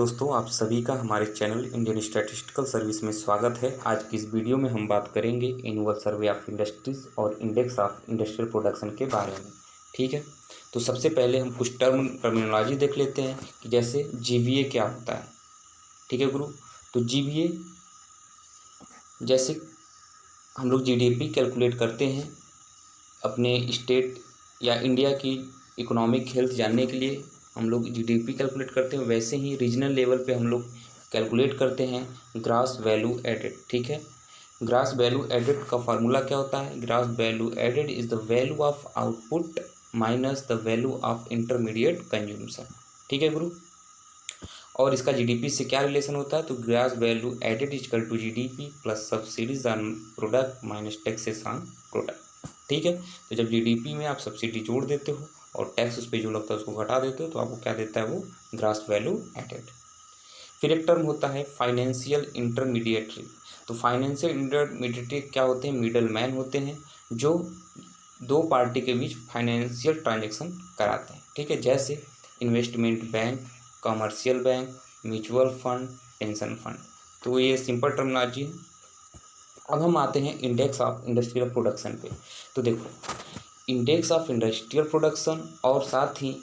दोस्तों, आप सभी का हमारे चैनल इंडियन स्टैटिस्टिकल सर्विस में स्वागत है। आज की इस वीडियो में हम बात करेंगे एनुअल सर्वे ऑफ इंडस्ट्रीज और इंडेक्स ऑफ इंडस्ट्रियल प्रोडक्शन के बारे में। ठीक है, तो सबसे पहले हम कुछ टर्मिनोलॉजी देख लेते हैं कि जैसे जीवीए क्या होता है। ठीक है गुरु, तो जीवीए जैसे हम लोग जीडीपी कैलकुलेट करते हैं अपने स्टेट या इंडिया की इकोनॉमिक हेल्थ जानने के लिए हम लोग जीडीपी कैलकुलेट करते हैं, वैसे ही रीजनल लेवल पे हम लोग कैलकुलेट करते हैं ग्रॉस वैल्यू एडेड। ठीक है, ग्रॉस वैल्यू एडेड का फार्मूला क्या होता है? Gross value added is the value of output minus the value of intermediate consumption. ठीक है गुरु, और इसका जीडीपी से क्या रिलेशन होता है? तो gross value added equal to GDP plus subsidies on product minus taxes on product. ठीक है, तो जब जीडीपी में आप सब्सिडी जोड़ देते हो और टैक्स उस पर जो लगता है उसको घटा देते हो तो आपको क्या देता है? वो ग्रॉस वैल्यू एडेड। फिर एक टर्म होता है फाइनेंशियल इंटरमीडिएटरी। तो फाइनेंशियल इंटरमीडिएटरी क्या होते हैं? मिडल मैन होते हैं जो दो पार्टी के बीच फाइनेंशियल ट्रांजेक्शन कराते हैं। ठीक है, जैसे investment bank, commercial bank, mutual fund, pension fund. तो ये सिंपल टर्मिनोलॉजी है। अब हम आते हैं इंडेक्स ऑफ इंडस्ट्रियल प्रोडक्शन पे। तो देखो, इंडेक्स ऑफ इंडस्ट्रियल प्रोडक्शन और साथ ही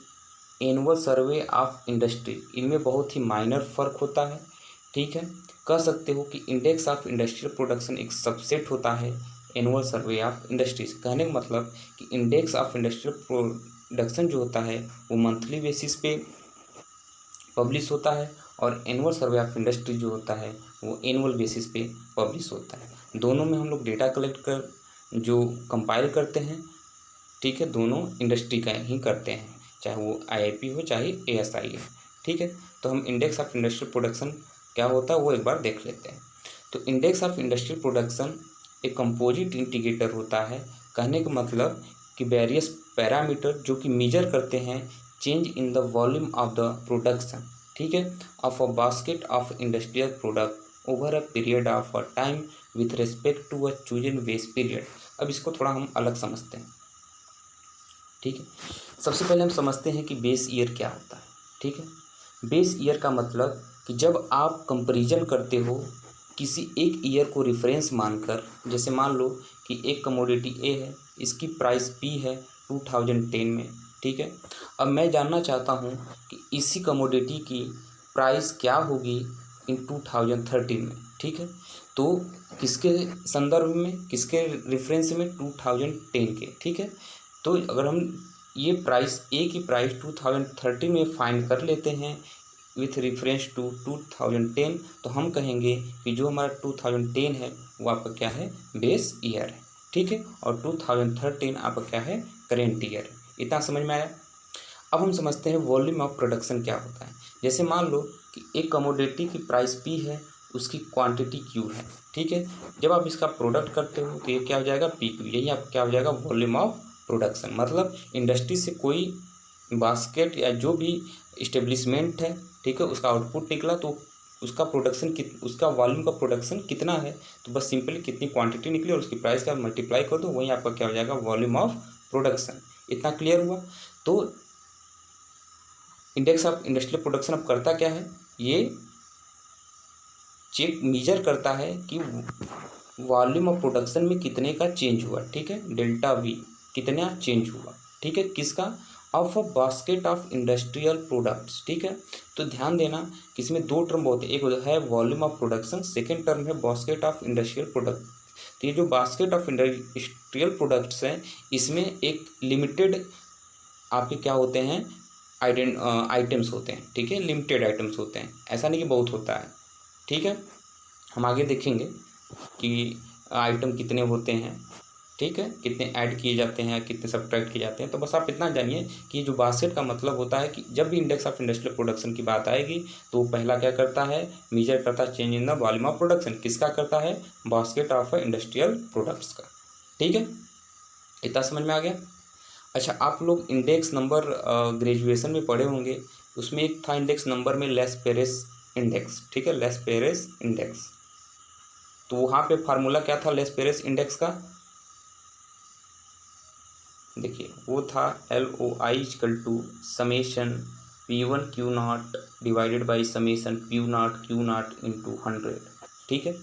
एनुअल सर्वे ऑफ इंडस्ट्री, इनमें बहुत ही माइनर फर्क होता है। ठीक है, कह सकते हो कि इंडेक्स ऑफ इंडस्ट्रियल प्रोडक्शन एक सबसेट होता है एनुअल सर्वे ऑफ इंडस्ट्रीज। कहने का मतलब कि इंडेक्स ऑफ इंडस्ट्रियल प्रोडक्शन जो होता है वो मंथली बेसिस पे पब्लिश होता है और एनुअल सर्वे ऑफ इंडस्ट्री जो होता है वो एनुअल बेसिस पे पब्लिश होता है। दोनों में हम लोग डेटा कलेक्ट कर जो कंपाइल करते हैं, ठीक है, दोनों इंडस्ट्री का ही करते हैं, चाहे वो आईआईपी हो चाहे एएसआई है। ठीक है, तो हम इंडेक्स ऑफ इंडस्ट्रियल प्रोडक्शन क्या होता है वो एक बार देख लेते हैं। तो इंडेक्स ऑफ इंडस्ट्रियल प्रोडक्शन एक कंपोजिट इंडिकेटर होता है। कहने का मतलब कि वेरियस पैरामीटर जो कि मेजर करते हैं change in the volume of the production, ठीक है, of a basket of industrial product over a period of a time with respect to a chosen base period. अब इसको थोड़ा हम अलग समझते हैं। ठीक है, सबसे पहले हम समझते हैं कि बेस ईयर क्या होता है। ठीक है, बेस ईयर का मतलब कि जब आप कंपैरिजन करते हो किसी एक ईयर को रेफरेंस मानकर, जैसे मान लो कि एक कमोडिटी ए है, इसकी प्राइस पी है 2010 में। ठीक है, अब मैं जानना चाहता हूँ कि इसी कमोडिटी की प्राइस क्या होगी इन 2013 में। ठीक है, तो किसके संदर्भ में, किसके रेफरेंस में? 2010 के। ठीक है, तो अगर हम ये प्राइस ए की प्राइस 2013 में फाइंड कर लेते हैं विथ रेफरेंस टू 2010, तो हम कहेंगे कि जो हमारा 2010 है वो आपका क्या है? बेस ईयर है। ठीक है, और 2013 आपका क्या है? करेंट ईयर है। इतना समझ में आया? अब हम समझते हैं वॉल्यूम ऑफ प्रोडक्शन क्या होता है। जैसे मान लो कि एक कमोडिटी की प्राइस पी है, उसकी क्वांटिटी क्यू है। ठीक है, जब आप इसका प्रोडक्ट करते हो तो ये क्या हो जाएगा? P Q. यही आपका क्या हो जाएगा? Volume of production. मतलब इंडस्ट्री से कोई बास्केट या जो भी इस्टेब्लिशमेंट है, ठीक है, उसका आउटपुट निकला तो उसका प्रोडक्शन उसका वॉल्यूम का प्रोडक्शन कितना है, तो बस सिंपली कितनी क्वांटिटी निकली और उसकी प्राइस का मल्टीप्लाई कर दो, वही आपका क्या हो जाएगा? Volume of production. इतना क्लियर हुआ? तो इंडेक्स ऑफ इंडस्ट्रियल प्रोडक्शन अब करता क्या है? ये चेक मेजर करता है कि वॉल्यूम ऑफ प्रोडक्शन में कितने का चेंज हुआ। ठीक है, डेल्टा वी कितना चेंज हुआ। ठीक है, किसका? Of a basket of industrial products. ठीक है, तो ध्यान देना कि इसमें दो टर्म होते हैं, एक है volume of production, second term है बास्केट ऑफ इंडस्ट्रियल प्रोडक्ट। तो ये जो बास्केट ऑफ इंडस्ट्रियल प्रोडक्ट्स हैं, इसमें एक लिमिटेड आपके क्या होते हैं? आइटम्स होते हैं। ठीक है, लिमिटेड आइटम्स होते हैं, ऐसा नहीं कि बहुत होता है। ठीक है, हम आगे देखेंगे कि आइटम कितने होते हैं, ठीक है, कितने ऐड किए जाते हैं, कितने सब्ट्रैक्ट किए जाते हैं। तो बस आप इतना जानिए कि जो बास्केट का मतलब होता है कि जब भी इंडेक्स ऑफ इंडस्ट्रियल प्रोडक्शन की बात आएगी तो वो पहला क्या करता है? मेजर करता है change in the volume of production. किसका करता है? बास्केट ऑफ इंडस्ट्रियल प्रोडक्ट्स का। ठीक है, इतना समझ में आ गया? अच्छा, आप लोग इंडेक्स नंबर ग्रेजुएशन में पढ़े होंगे, उसमें एक था इंडेक्स नंबर में लेस पेरिस इंडेक्स। ठीक है, लेस पेरिस इंडेक्स। तो वहाँ पे फार्मूला क्या था लेस पेरिस इंडेक्स का? देखिए, वो था LOI equal to summation P1 Q nought divided by summation Q nought into 100। ठीक है,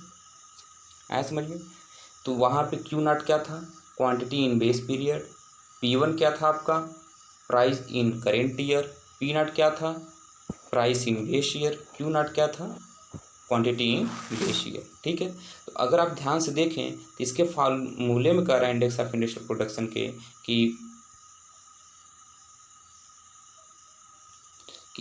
आया समझ में। तो वहाँ पे Q नॉट क्या था, quantity in base period. P1 क्या था आपका, price in current year. P not क्या था, price in base year. Q not क्या था, क्वांटिटी इन बेस ईयर। ठीक है, तो अगर आप ध्यान से देखें तो इसके फार्मूले में कह रहा है इंडेक्स ऑफ इंडस्ट्रियल प्रोडक्शन के कि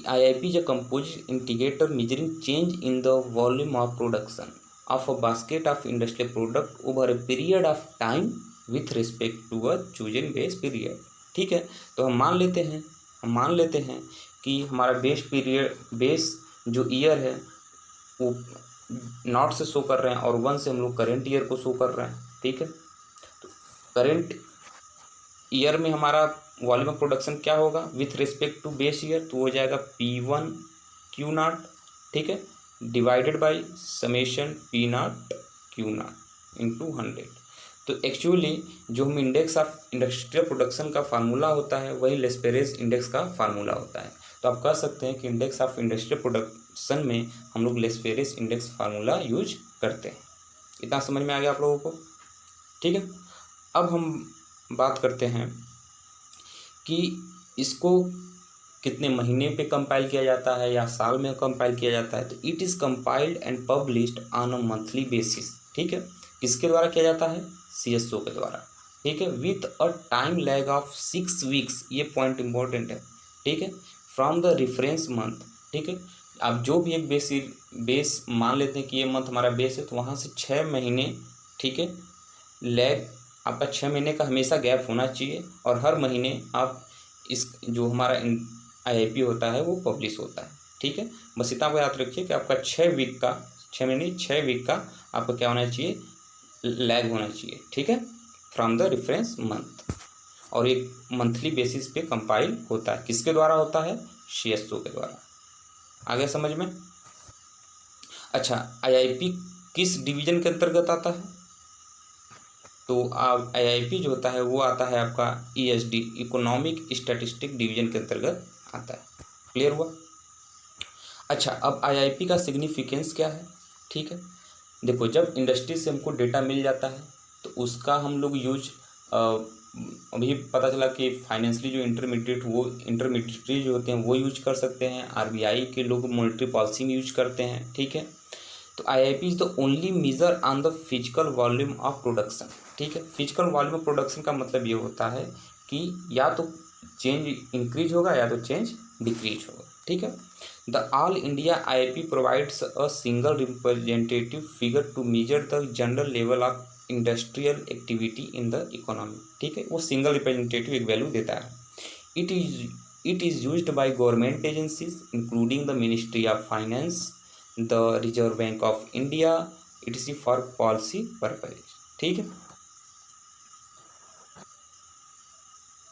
IIP is a composite indicator measuring change in the volume of production of a basket of industrial product over a period of time with respect to a chosen base period। ठीक है, तो हम मान लेते हैं कि हमारा बेस जो ईयर है वो नॉट से शो कर रहे हैं और 1 से हम लोग करेंट ईयर को शो कर रहे हैं। ठीक है, तो करेंट ईयर में हमारा वॉल्यूम ऑफ प्रोडक्शन क्या होगा with respect to base year, तो हो जाएगा P1 Q नॉट। ठीक है, divided by summation P nought Q nought into 100। तो एक्चुअली जो हम इंडेक्स ऑफ इंडस्ट्रियल प्रोडक्शन का फार्मूला होता है वही लेस्पेरेस इंडेक्स का फार्मूला होता है। तो आप कह सकते हैं कि इंडेक्स ऑफ इंडस्ट्रियल प्रोडक्शन में हम लोग लेस्पेरेस इंडेक्स फार्मूला यूज करते हैं। इतना समझ में आ गया आप लोगों को। ठीक है, अब हम बात करते हैं कि इसको कितने महीने पे कंपाइल किया जाता है या साल में कंपाइल किया जाता है। तो it is compiled and published on a monthly basis. ठीक है, किसके द्वारा किया जाता है, CSO के द्वारा। ठीक है, with a time lag of 6 weeks, ये पॉइंट इंपॉर्टेंट है। ठीक है, फ्रॉम द रेफरेंस मंथ। ठीक है, आप जो भी एक बेस मान लेते हैं कि ये मंथ हमारा बेस है, तो वहाँ से 6 महीने, ठीक है, लैग आपका 6 महीने का हमेशा गैप होना चाहिए और हर महीने आप इस जो हमारा IIP होता है वो पब्लिश होता है। ठीक है, बस इतना को याद रखिए कि आपका 6 वीक का 6 महीने 6 वीक का आपका क्या होना चाहिए, लैग होना चाहिए। ठीक है, फ्रॉम द रेफरेंस मंथ, और एक मंथली बेसिस पे कंपाइल होता है। किसके द्वारा होता है, CSO के द्वारा। आगे समझ में। अच्छा, IIP किस डिवीजन के अंतर्गत आता है, तो IIP जो होता है वो आता है आपका ESD, इकोनॉमिक स्टैटिस्टिक डिवीजन के अंतर्गत आता है। क्लियर हुआ। अच्छा, अब IIP का सिग्निफिकेंस क्या है। ठीक है, देखो जब इंडस्ट्री से हमको डेटा मिल जाता है तो उसका हम लोग यूज अभी पता चला कि फाइनेंशियली जो इंटरमीडिएटरी जो होते हैं वो यूज कर सकते हैं। RBI के लोग मॉनेटरी पॉलिसी में यूज करते हैं। ठीक है, तो IIP is the only major on the physical volume of production. ठीक है, फिजिकल वॉल्यूम ऑफ प्रोडक्शन का मतलब ये होता है कि या तो चेंज इंक्रीज होगा या तो चेंज डिक्रीज होगा। ठीक है, the all India IIP provides a single representative figure to measure the general level of industrial activity in the economy. ठीक है, वो सिंगल रिप्रेजेंटेटिव एक वैल्यू देता है। It is used by government agencies including the ministry of finance, the reserve bank of India, etc for policy purpose. ठीक है,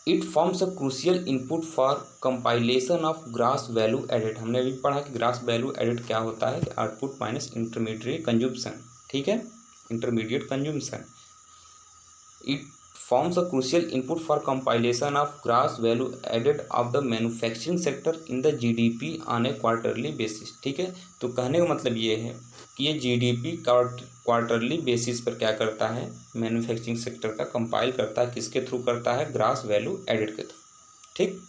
it forms a crucial input for compilation of gross value added. हमने अभी पढ़ा कि grass value added क्या होता है, output minus intermediate consumption. ठीक है, intermediate consumption. It forms a crucial input for compilation of gross value added of the manufacturing sector in the GDP on a quarterly basis। ठीक है, तो कहने का मतलब ये है कि ये GDP क्वार्टरली बेसिस पर क्या करता है, मैन्युफैक्चरिंग सेक्टर का कंपाइल करता है। किसके थ्रू करता है, ग्रास वैल्यू एडेड के थ्रू। ठीक,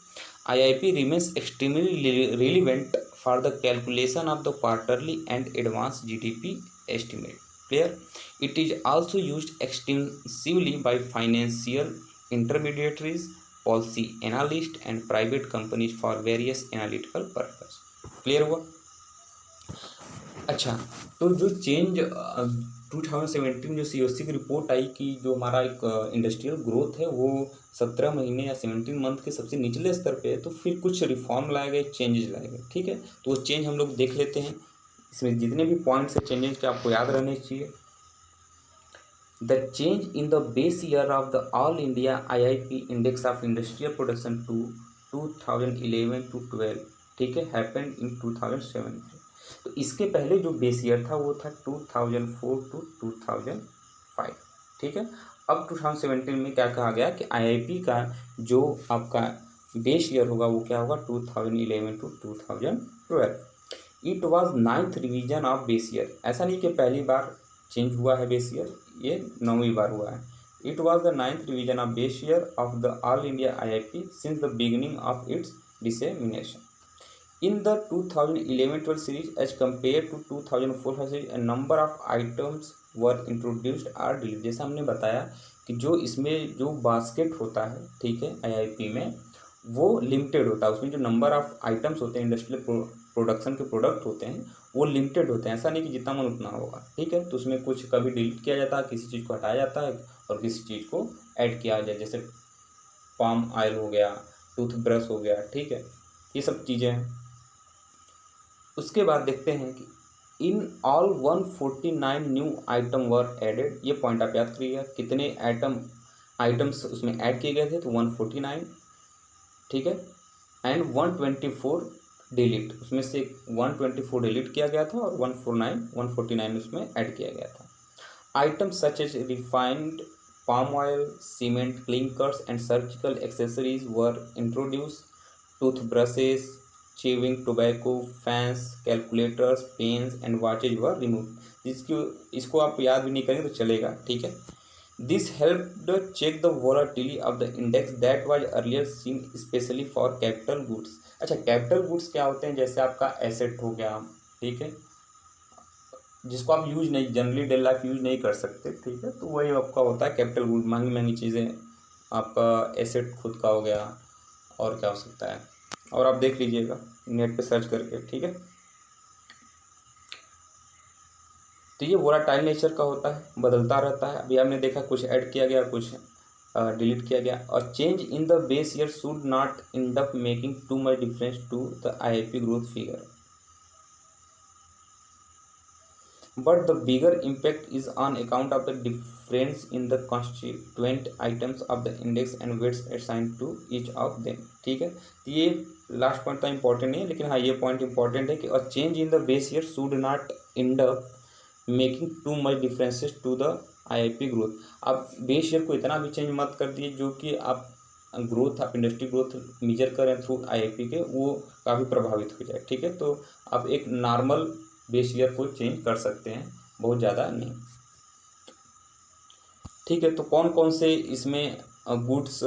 IIP remains extremely relevant for the calculation of the quarterly and advanced GDP estimate। Clear? It is also used extensively by financial intermediaries, policy analysts, and private companies for various analytical purposes। Clear हुआ। अच्छा, तो जो change 2017 जो COC की report आई कि जो हमारा एक इंडस्ट्रियल ग्रोथ है वो 17 महीने या 17 मंथ के सबसे निचले स्तर पे है, तो फिर कुछ रिफॉर्म लाए गए, चेंजेस लाए गए। ठीक है, तो वो चेंज हम लोग देख लेते हैं। इसमें जितने भी पॉइंट्स है चेंजेस के आपको याद रहने चाहिए। The change in the base year of the all India IIP index of industrial production to 2011 to 12, ठीक है, हैपेंड इन 2017। तो इसके पहले जो बेस ईयर था वो था 2004 to 2005। ठीक है, अब 2017 में क्या कहा गया कि IIP का जो आपका बेस ईयर होगा वो क्या होगा 2011 to 2012। It was 9th revision of base year. ऐसा नहीं कि पहली बार चेंज हुआ है बेस ईयर, ये 9वीं बार हुआ है। It was the 9th revision of base year of the all India IIP since the beginning of its dissemination. In the 2011-12 series as compared to 2004 series, a number of items were introduced or deleted। जैसा हमने बताया कि जो इसमें जो basket होता है, ठीक है, IIP में वो लिमिटेड होता है। उसमें जो नंबर ऑफ आइटम्स होते हैं, इंडस्ट्रियल प्रोडक्शन के प्रोडक्ट होते हैं, वो लिमिटेड होते हैं। ऐसा नहीं कि जितना मन उतना होगा, ठीक है। तो उसमें कुछ कभी डिलीट किया जाता है, किसी चीज़ को हटाया जाता है और किसी चीज़ को ऐड किया जाए, जैसे पाम ऑयल हो गया, टूथब्रश हो गया, ठीक है, ये सब चीज़ें हैं। उसके बाद देखते हैं कि in all 149 new item were added. ये पॉइंट आप याद करिएगा, कितने आइटम्स उसमें ऐड किए गए थे, तो 149, ठीक है, एंड 124 डिलीट। उसमें से 124 डिलीट किया गया था और 149 उसमें ऐड किया गया था। Item such as refined palm oil, cement, clinkers and surgical accessories were introduced. Toothbrushes, chewing tobacco, fans, calculators, pens and watches were removed। इसको आप याद भी नहीं करेंगे तो चलेगा, ठीक है। This helped check the volatility of the index that was earlier seen especially for capital goods। अच्छा, कैपिटल गुड्स क्या होते हैं? जैसे आपका एसेट हो गया, ठीक है, जिसको आप यूज नहीं, जनरली डेली लाइफ यूज नहीं कर सकते, ठीक है, तो वही आपका होता है कैपिटल गुड। महंगी महंगी चीज़ें, आपका एसेट खुद का हो गया, और क्या हो सकता है, और आप देख लीजिएगा नेट पे सर्च करके, ठीक है। तो ये वोलाटाइल नेचर का होता है, बदलता रहता है। अभी आपने देखा कुछ ऐड किया गया, कुछ डिलीट किया गया। और change in the base year should not end up making too much difference to the IIP growth figure, but the bigger impact is on account of the difference in the constituent items of the index and weights assigned to each of them। ठीक है, तो ये last point तो important नहीं है, लेकिन हाँ ये पॉइंट इंपॉर्टेंट है कि और change in the base year should not end up making too much differences to the IIP growth. आप बेस ईयर को इतना भी चेंज मत कर दिए जो कि आप ग्रोथ, आप इंडस्ट्री ग्रोथ मेजर करें थ्रू IIP के, वो काफ़ी प्रभावित हो जाए, ठीक है। तो आप एक नॉर्मल बेस ईयर को चेंज कर सकते हैं, बहुत ज़्यादा नहीं, ठीक है। तो कौन कौन से इसमें गुड्स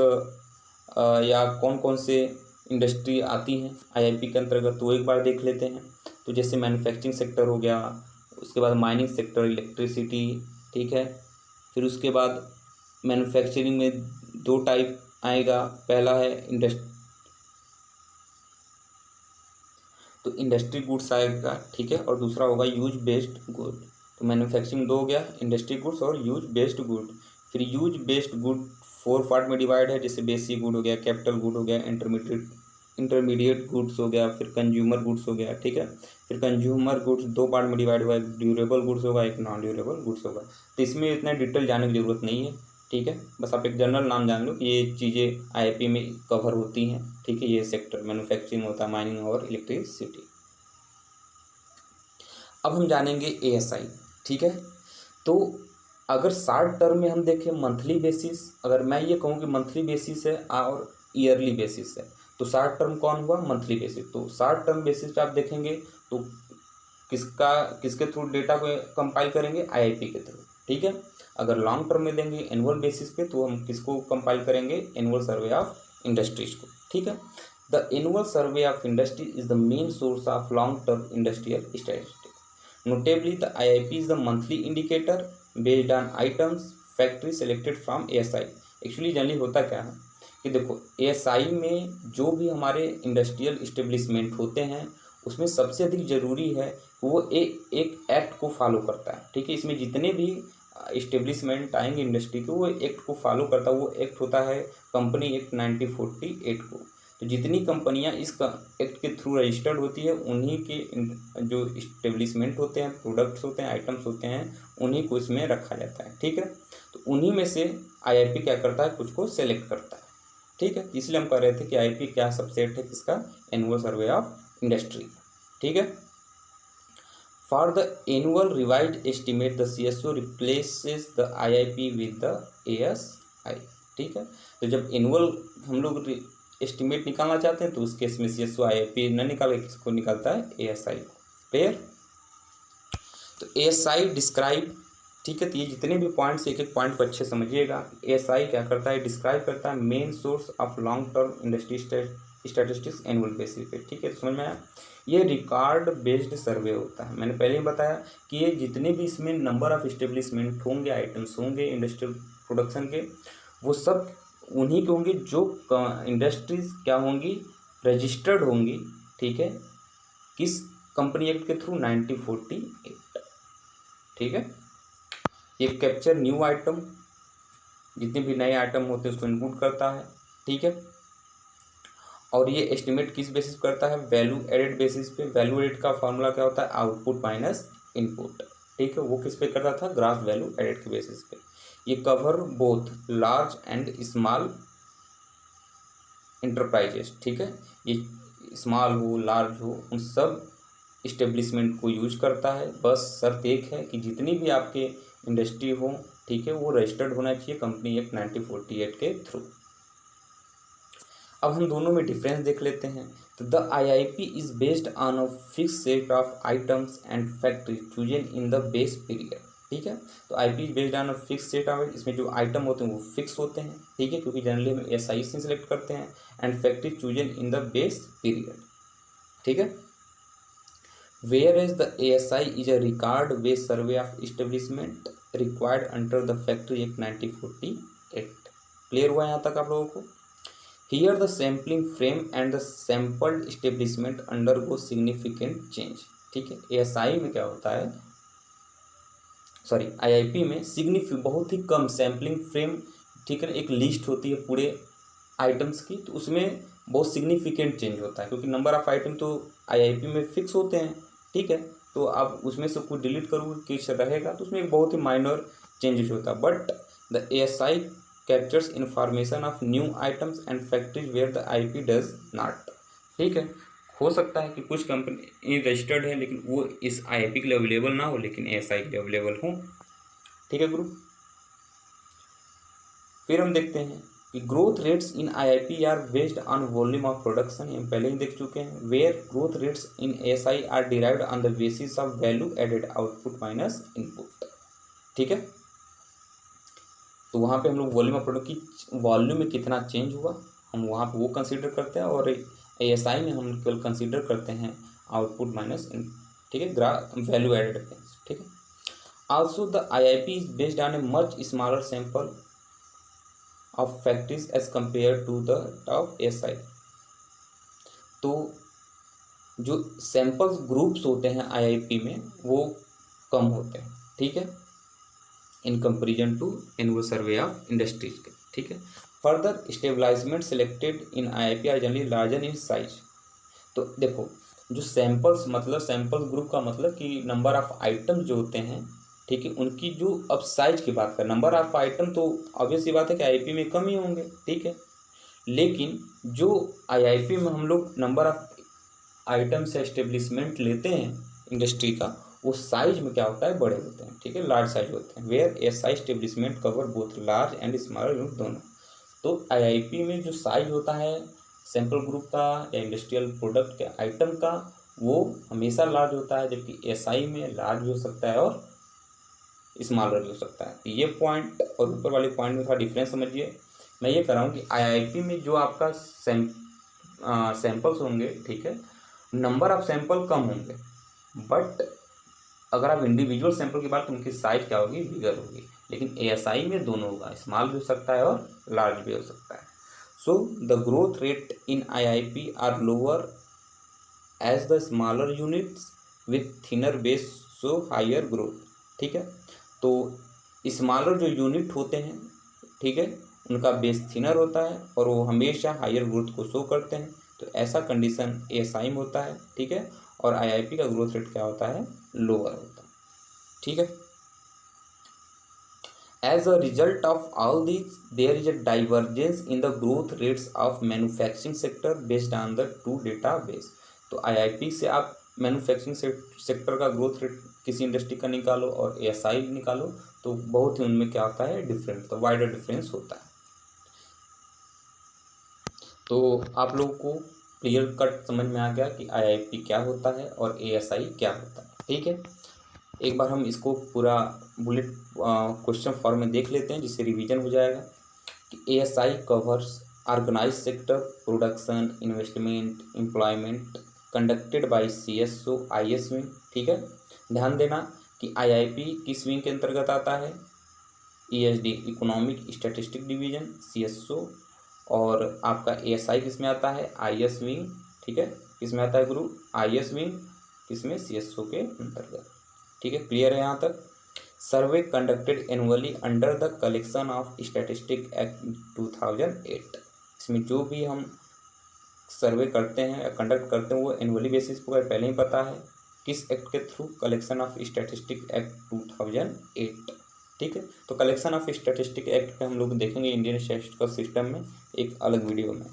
या कौन कौन से इंडस्ट्री आती हैं IIP के अंतर्गत, तो एक बार देख लेते हैं। तो जैसे मैन्युफैक्चरिंग सेक्टर हो गया, उसके बाद माइनिंग सेक्टर, इलेक्ट्रिसिटी, ठीक है। फिर उसके बाद मैन्युफैक्चरिंग में दो टाइप आएगा, पहला है तो इंडस्ट्री गुड्स आएगा, ठीक है, और दूसरा होगा यूज बेस्ड गुड। तो मैन्युफैक्चरिंग दो हो गया, इंडस्ट्री गुड्स और यूज बेस्ड गुड। फिर यूज बेस्ड गुड 4 पार्ट में डिवाइड है, जैसे बेसिक गुड हो गया, कैपिटल गुड हो गया, इंटरमीडिएट गुड्स हो गया, फिर कंज्यूमर गुड्स हो गया, ठीक है। फिर कंज्यूमर गुड्स 2 पार्ट में डिवाइड हुआ, एक ड्यूरेबल गुड्स होगा, एक नॉन ड्यूरेबल गुड्स होगा। तो इसमें इतना डिटेल जाने की ज़रूरत नहीं है, ठीक है, बस आप एक जनरल नाम जान लो कि ये चीज़ें IIP में कवर होती हैं, ठीक है। ये सेक्टर मैन्युफैक्चरिंग होता है, माइनिंग और इलेक्ट्रिसिटी। अब हम जानेंगे ASI, ठीक है। तो अगर शॉर्ट टर्म में हम देखें मंथली बेसिस, अगर मैं ये कहूँ कि मंथली बेसिस है और ईयरली बेसिस है, तो शॉर्ट टर्म कौन हुआ? Monthly basis. तो शॉर्ट टर्म बेसिस पे आप देखेंगे तो किसके थ्रू डेटा को कंपाइल करेंगे? IIP के थ्रू, ठीक है। अगर लॉन्ग टर्म में देंगे एनुअल बेसिस पे, तो हम किसको कंपाइल करेंगे? एनुअल सर्वे ऑफ इंडस्ट्रीज को, ठीक है। The annual survey of industry is the main source of long term industrial statistics. Notably, the IIP is the monthly indicator based on items factory selected from ASI। Actually generally होता क्या है कि देखो, ASI में जो भी हमारे industrial establishment होते हैं, उसमें सबसे अधिक ज़रूरी है कि वो एक एक्ट को फॉलो करता है, ठीक है। इसमें जितने भी इस्टेब्लिशमेंट आएंगे इंडस्ट्री के, वो एक्ट को फॉलो करता है। वो एक्ट होता है कंपनी एक्ट 1948 को। तो जितनी कंपनियां इस एक्ट के थ्रू रजिस्टर्ड होती है, उन्हीं के जो इस्टेब्लिशमेंट होते हैं, प्रोडक्ट्स होते हैं, आइटम्स होते हैं, उन्हीं को इसमें रखा जाता है, ठीक है। तो उन्हीं में से IIP क्या करता है? कुछ को सेलेक्ट करता है, ठीक है। इसलिए हम कह रहे थे कि IIP क्या सबसेट है किसका? एनुअल सर्वे ऑफ इंडस्ट्री, ठीक है। For the annual revised estimate the CSO replaces the IIP with the ASI, ठीक है। तो जब एनुअल हम लोग एस्टिमेट निकालना चाहते हैं तो उस केस में CSO IIP न निकाल के किसको निकालता है, ASI को। क्लियर। तो ASI डिस्क्राइब, ठीक है। तो ये जितने भी पॉइंट्स, एक एक पॉइंट को अच्छे समझिएगा। ASI क्या करता है, डिस्क्राइब करता है main source of long term industry statistics annual basis पे, ठीक है। तो समझ में आया। ये रिकॉर्ड बेस्ड सर्वे होता है। मैंने पहले ही बताया कि ये जितने भी इसमें नंबर ऑफ इस्टेब्लिशमेंट होंगे, आइटम्स होंगे इंडस्ट्रियल प्रोडक्शन के, वो सब उन्हीं के होंगे जो इंडस्ट्रीज क्या होंगी, रजिस्टर्ड होंगी, ठीक है, किस कंपनी एक्ट के थ्रू, 1948, ठीक है। ये कैप्चर न्यू आइटम, जितने भी नए आइटम होते हैं उसको इंक्लूड करता है, ठीक है। और ये एस्टिमेट किस बेसिस करता है, वैल्यू एडेड बेसिस पे। वैल्यू एडेड का फॉर्मूला क्या होता है, आउटपुट माइनस इनपुट, ठीक है। वो किस पे करता था, ग्रास वैल्यू एडेड के बेसिस पे। ये cover both large and small enterprises, ठीक है। ये स्मॉल हो लार्ज हो उन सब इस्टेब्लिशमेंट को यूज करता है। बस शर्त एक है कि जितनी भी आपके इंडस्ट्री हो, ठीक है, वो रजिस्टर्ड होना चाहिए कंपनी एक्ट 1948 के थ्रू। अब हम दोनों में डिफरेंस देख लेते हैं। तो the IIP is based on a fix set of items and factory chosen in the base period, ठीक है। तो IP is based on a fix set of, इसमें जो आइटम होते हैं वो फिक्स होते हैं, ठीक है, क्योंकि जनरली हम SI से सिलेक्ट करते हैं। And factory chosen in the base period, ठीक है। Whereas the ASI is a record-based survey of establishment required under the Factory Act 1948. Clear हुआ यहाँ तक आप लोगों को। Here the sampling frame and the sampled establishment undergo significant change, ठीक है। ASI में क्या होता है, सॉरी IIP में बहुत ही कम सैम्पलिंग फ्रेम, ठीक है, एक लिस्ट होती है पूरे आइटम्स की, तो उसमें बहुत सिग्निफिकेंट चेंज होता है, क्योंकि नंबर ऑफ आइटम तो IIP में फिक्स होते हैं, ठीक है। तो आप उसमें से कुछ डिलीट करोगे, कुछ रहेगा, तो उसमें एक बहुत ही माइनर चेंजेस होता है। But the ASI captures information of new items and factories where the IP does not, ठीक है। हो सकता है कि कुछ कंपनी रजिस्टर्ड है लेकिन वो इस IIP के लिए अवेलेबल ना हो, लेकिन ASI के लिए अवेलेबल हो, ठीक है ग्रुप। फिर हम देखते हैं कि growth rates in IIP are based on volume of production, हम पहले ही देख चुके हैं। Where growth rates in ASI are derived on the basis of value added output minus input, ठीक है। तो वहाँ पे हम लोग वॉल्यूम ऑफ प्रोडक्ट की वॉल्यूम में कितना चेंज हुआ, हम वहाँ पे वो कंसीडर करते हैं। और ASI में हम केवल कंसीडर करते हैं आउटपुट माइनस इन, ठीक है, वैल्यू एडेड पे, ठीक है। Also the IIP is based on a much smaller sample of factories as compare to the of SI। तो जो सैंपल्स ग्रुप्स होते हैं IIP में वो कम होते हैं, ठीक है, in comparison to annual survey of industries के, ठीक है। Further establishment selected in IIP are generally larger in size. तो देखो, जो सैंपल्स मतलब सैंपल ग्रुप का मतलब कि नंबर ऑफ आइटम जो होते हैं, ठीक है, उनकी जो अब साइज की बात करें, नंबर ऑफ आइटम तो ऑब्वियस सी बात है कि IIP में कम ही होंगे, ठीक है। लेकिन जो IIP में हम लोग नंबर ऑफ आइटम से एस्टेब्लिशमेंट लेते हैं इंडस्ट्री का, वो साइज में क्या होता है, बड़े होते हैं, ठीक है, लार्ज साइज होते हैं। Where SI establishment cover both large and smaller unit दोनों। तो IIP में जो साइज होता है सैंपल ग्रुप का या इंडस्ट्रियल प्रोडक्ट के आइटम का, वो हमेशा लार्ज होता है, जबकि SI में लार्ज भी हो सकता है और स्मॉलर भी हो सकता है। तो ये पॉइंट और ऊपर वाले पॉइंट में थोड़ा डिफरेंस समझिए। मैं ये कर रहा हूँ कि IIP में जो आपका सैंपल्स होंगे, ठीक है, नंबर ऑफ सैंपल कम होंगे, बट अगर आप इंडिविजुअल सैंपल की बात तो उनकी साइज क्या होगी, बिगर होगी। लेकिन ASI में दोनों होगा, स्मॉल भी हो सकता है और लार्ज भी हो सकता है। So the growth rate in IIP are lower as the smaller units with thinner base so higher growth, ठीक है। तो स्मॉलर जो यूनिट होते हैं, ठीक है, उनका बेस थिनर होता है और वो हमेशा हायर ग्रोथ को शो करते हैं। तो ऐसा कंडीशन ASI में होता है, ठीक है, और IIP का ग्रोथ रेट क्या होता है, लोअर होता है, ठीक है। As a result of all this, there is a divergence in the growth rates of manufacturing sector based on the two database. तो IIP से आप मैन्युफैक्चरिंग सेक्टर का ग्रोथ रेट किसी इंडस्ट्री का निकालो और ASI निकालो, तो बहुत ही उनमें क्या होता है, डिफरेंट, तो वाइडर डिफरेंस होता है। तो आप लोगों को क्लियर कट समझ में आ गया कि आईआईपी क्या होता है और एएसआई क्या होता है। ठीक है, एक बार हम इसको पूरा बुलेट क्वेश्चन फॉर्म में देख लेते हैं जिससे रिवीजन हो जाएगा कि ASI covers organise sector production investment employment conducted by CSO IS wing. ठीक है, ध्यान देना कि आईआईपी किस विंग के अंतर्गत आता है, ESD economic statistic division CSO, और आपका एएसआई किस में आता है, आईएस विंग। ठीक है, किस में आता है गुरु, आईएस विंग, किसमें, सीएसओ के अंतर्गत। ठीक है, क्लियर है यहाँ तक। सर्वे conducted annually under the collection of statistic act 2008। इसमें जो भी हम सर्वे करते हैं या कंडक्ट करते हैं वो एनुअली बेसिस पर पहले ही पता है, किस एक्ट के through, collection of statistic act 2008। ठीक है, तो कलेक्शन ऑफ स्टैटिस्टिक एक्ट पे हम लोग देखेंगे इंडियन स्टैटिस्टिकल सिस्टम में एक अलग वीडियो में।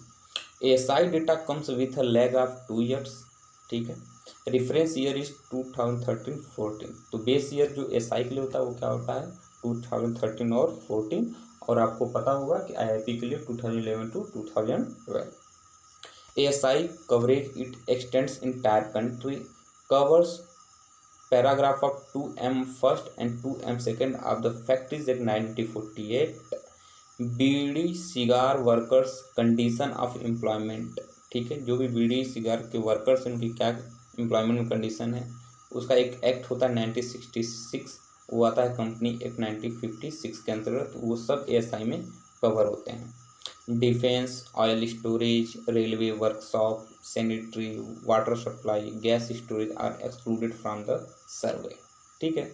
ASI data comes with a lag of 2 years. ठीक है, रेफरेंस ईयर इज 2013-14। तो बेस ईयर जो एसआई के लिए होता है वो क्या होता है, 2013 और 14, और आपको पता होगा कि आईआईपी के लिए 2011 to 2012। ASI coverage it extends entire country, covers paragraph of 2M first and 2M second of the Factories Act 1948, bidi cigar workers condition of employment. ठीक है, जो भी बीड़ी सिगार के वर्कर्स उनकी क्या एम्प्लॉयमेंट कंडीशन है, उसका एक एक्ट होता है 1966, वो आता है कंपनी एक्ट 1956 के अंतर्गत, वो सब एएसआई में कवर होते हैं। Defence, oil storage, railway workshop, sanitary, water supply, gas storage are excluded from the survey. ठीक है,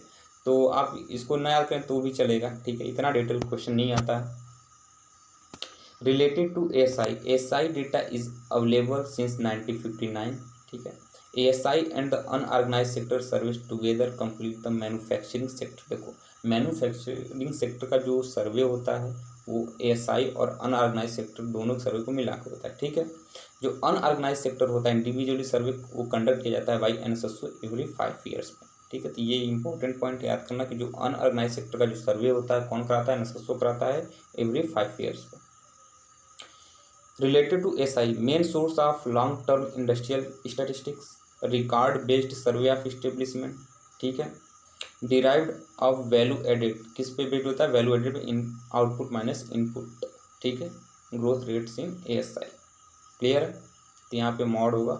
तो आप इसको ना याद करें तो भी चलेगा। ठीक है, इतना डिटेल क्वेश्चन नहीं आता है। Related to ASI, ASI data is available since 1959। ठीक है, ASI and the unorganise sector service together complete the manufacturing sector. देखो, मैन्युफैक्चरिंग सेक्टर का जो सर्वे होता है वो एएसआई और अनऑर्गेनाइज सेक्टर दोनों के सर्वे को मिला कर होता है। ठीक है, जो अनऑर्गेनाइज सेक्टर होता है इंडिविजुअली सर्वे वो कंडक्ट किया जाता है बाई एनएसएसओ एवरी 5 ईयर्स में। ठीक है, तो ये इंपॉर्टेंट पॉइंट याद करना कि जो अनऑर्गेनाइज सेक्टर का जो सर्वे होता है कौन कराता है, एनएसएसओ कराता है एवरी 5 ईयर्स में। Related to SI, main source of long-term industrial statistics, record-based survey of establishment। ठीक है, derived of value added, किस पे बेस्ड होता है, वैल्यू एडेड पे, इन आउटपुट माइनस इनपुट। ठीक है, growth rates in ASI। Clear है, तो यहाँ पे मॉड होगा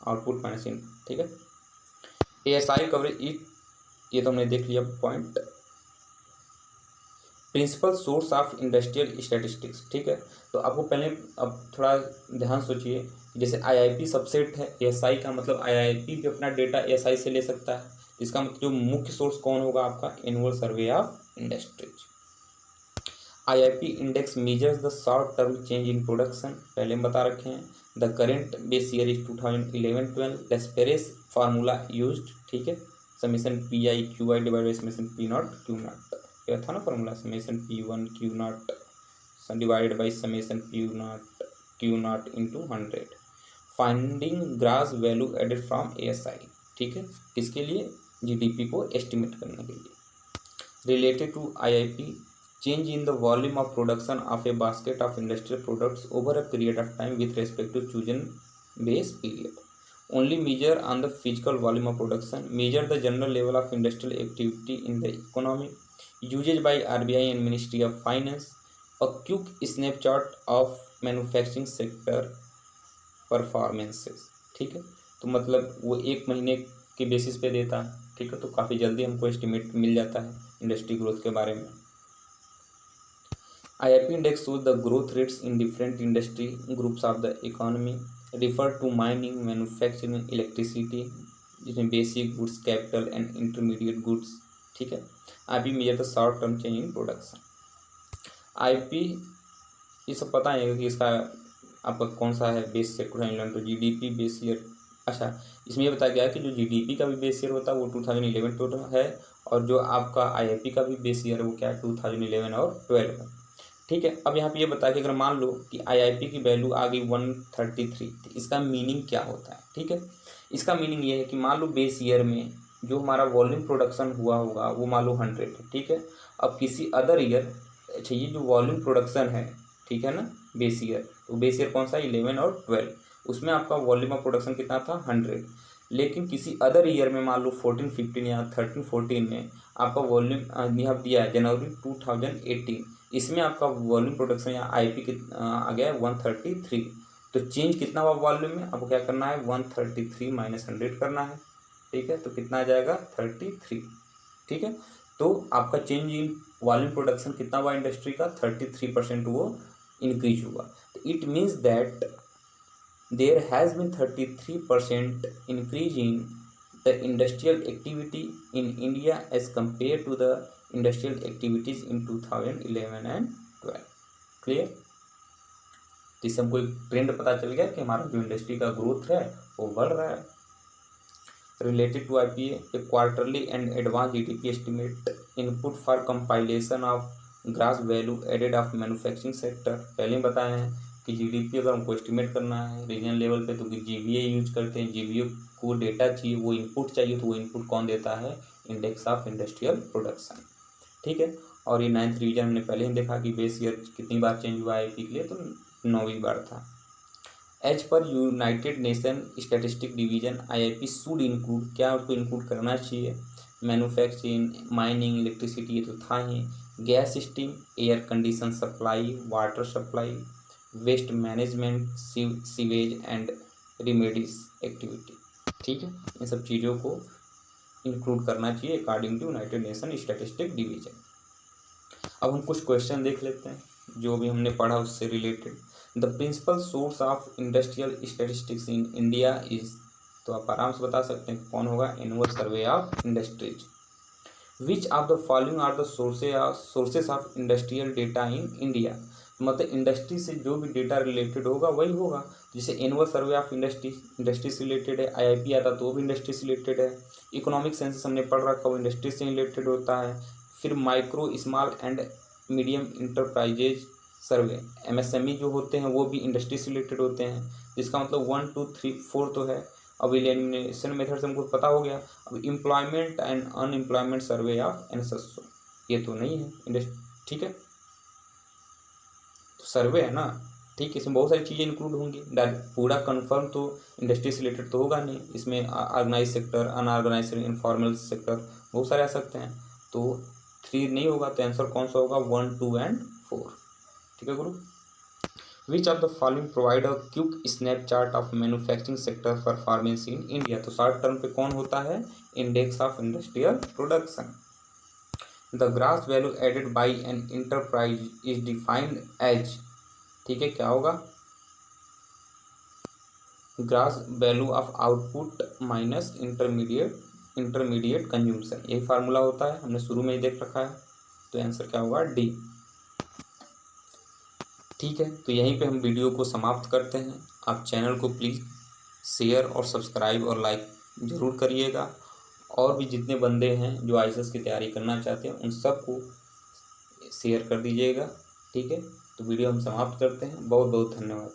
आउटपुट माइनस इनपुट। ठीक है, ASI कवरेज ये तो हमने देख लिया point. Principal source of industrial statistics. ठीक है, तो आपको पहले अब थोड़ा ध्यान सोचिए, जैसे आईआईपी सबसेट है एएसआई का, मतलब आईआईपी भी अपना डेटा एएसआई से ले सकता है। इसका मतलब जो मुख्य सोर्स कौन होगा आपका, annual survey of industries. IIP index measures the short term change in production, पहले हम बता रखे हैं। The current base year is 2011-12, Laspeyres formula used. ठीक है, summation P I Q I divide by summation P not Q not, क्या था ना formula, summation P1 Q not divided by summation Q not into 100, finding gross value added from ASI. ठीक है, किसके लिए, GDP को एस्टिमेट करने के लिए। Related to IIP, change in the volume of production of a basket of industrial products over a period of time with respect to chosen base period, only measure on the physical volume of production, measure the general level of industrial activity in the economy, usage by RBI and Ministry of Finance, a quick snapshot of manufacturing sector performances। ठीक है, तो मतलब वो 1 महीने के basis पे देता है। ठीक है, तो काफ़ी जल्दी हमको एस्टिमेट मिल जाता है इंडस्ट्री ग्रोथ के बारे में। IIP index shows the growth rates in different industry groups of the economy, refer to mining, manufacturing, electricity, जिसमें basic goods, capital and intermediate goods. ठीक है, IP measure the short term change in production. IP ये सब पता है कि इसका आपका कौन सा है बेस से 2011 तो जीडीपी बेस ईयर। अच्छा, इसमें ये बताया गया है कि जो जीडीपी का भी बेस ईयर होता है वो 2011 टोटल है, और जो आपका आईआईपी का भी बेस ईयर है वो क्या है, 2011 और 12 है। ठीक है, अब यहाँ पे ये बताया कि अगर मान लो कि आईआईपी की वैल्यू आ गई 133, तो इसका मीनिंग क्या होता है। ठीक है, इसका मीनिंग ये है कि मान लो बेस ईयर में जो हमारा वॉल्यूम प्रोडक्शन हुआ होगा वो मान लो 100 है। ठीक है, अब किसी अदर ईयर, अच्छा ये जो वॉल्यूम प्रोडक्शन है, ठीक है ना, बेस ईयर, तो बेस ईयर कौन सा, 11 और 12, उसमें आपका वॉल्यूम ऑफ प्रोडक्शन कितना था, 100। लेकिन किसी अदर ईयर में मान लो 14-15 या 13-14 में आपका वॉल्यूम यहाँ दिया है जनवरी 2018, इसमें आपका वॉल्यूम प्रोडक्शन या आईपी आ गया है 133। तो चेंज कितना हुआ वॉल्यूम में, आपको क्या करना है, 133 माइनस 100 करना है, ठीक है। तो कितना आ जाएगा, 33, ठीक है। तो आपका चेंज इन वॉल्यूम प्रोडक्शन कितना हुआ इंडस्ट्री का, 33% वो इंक्रीज हुआ। तो it means that there has been 33% increase in the industrial activity in India as compared to the industrial activities in 2011 and 12। Clear. तो इससे हमको एक ट्रेंड पता चल गया कि हमारा जो इंडस्ट्री का ग्रोथ है वो बढ़ रहा है। Related to IPA, a quarterly and advanced GDP estimate input for compilation of gross value added of manufacturing sector। पहले ही बताए हैं कि GDP अगर हमको एस्टिमेट करना है रीजनल लेवल पे तो GVA यूज करते हैं। GVA को डेटा चाहिए, वो इनपुट चाहिए, तो वो इनपुट कौन देता है, इंडेक्स ऑफ इंडस्ट्रियल प्रोडक्शन, ठीक है। और ये 9th रिवीजन हमने पहले ही देखा कि बेस ईयर कितनी बार चेंज हुआ है IP के लिए, तो 9वीं बार था। As per United Nation statistic division IIP should include, क्या उसको इंक्लूड करना चाहिए, मैन्युफैक्चरिंग, माइनिंग, इलेक्ट्रिसिटी, ये तो था ही, gas steam, air condition supply, water supply, waste management, sewage and remedies activity, ठीक है। इन सब चीज़ों को इंक्लूड करना चाहिए according to United Nation statistic division. अब हम कुछ क्वेश्चन देख लेते हैं जो भी हमने पढ़ा उससे रिलेटेड। The principal source of industrial statistics in India is, तो आप आराम से बता सकते हैं कौन होगा, annual survey of industries. Which of the following are the sources of industrial data in India, मतलब इंडस्ट्री से जो भी डेटा रिलेटेड होगा वही होगा। जैसे एनुअल सर्वे ऑफ इंडस्ट्री से रिलेटेड है, IIP आता तो वो भी इंडस्ट्री से रिलेटेड है। इकोनॉमिक सेंसस हमने पढ़ रखा वो इंडस्ट्री से रिलेटेड होता है। फिर micro small and medium enterprises survey, MSME जो होते हैं वो भी इंडस्ट्री से रिलेटेड होते हैं, जिसका मतलब 1, 2, 3, 4 तो है। अब एलिमिनेशन मेथड से हमको पता हो गया। अब employment and unemployment survey of NSSO, ये तो नहीं है इंडस्ट्री, ठीक है। तो सर्वे है ना, ठीक है, इसमें बहुत सारी चीज़ें इंक्लूड होंगी। पूरा कंफर्म तो इंडस्ट्री से रिलेटेड तो होगा नहीं, इसमें organise sector, unorganise, informal sector बहुत सारे आ सकते हैं। तो 3 नहीं होगा, तो आंसर कौन सा होगा, 1, 2 एंड 4, ठीक है गुरु। Which of the following provide a quick snapshot of manufacturing sector performance in India, तो शॉर्ट टर्म पे कौन होता है, index of industrial production. The gross value added by an enterprise is defined as, ठीक है, क्या होगा, gross value of output minus intermediate consumption, यही फार्मूला होता है, हमने शुरू में ही देख रखा है। तो आंसर क्या होगा, D, ठीक है। तो यहीं पे हम वीडियो को समाप्त करते हैं। आप चैनल को प्लीज़ शेयर और सब्सक्राइब और लाइक ज़रूर करिएगा, और भी जितने बंदे हैं जो IAS की तैयारी करना चाहते हैं उन सबको शेयर कर दीजिएगा, ठीक है। तो वीडियो हम समाप्त करते हैं, बहुत बहुत धन्यवाद।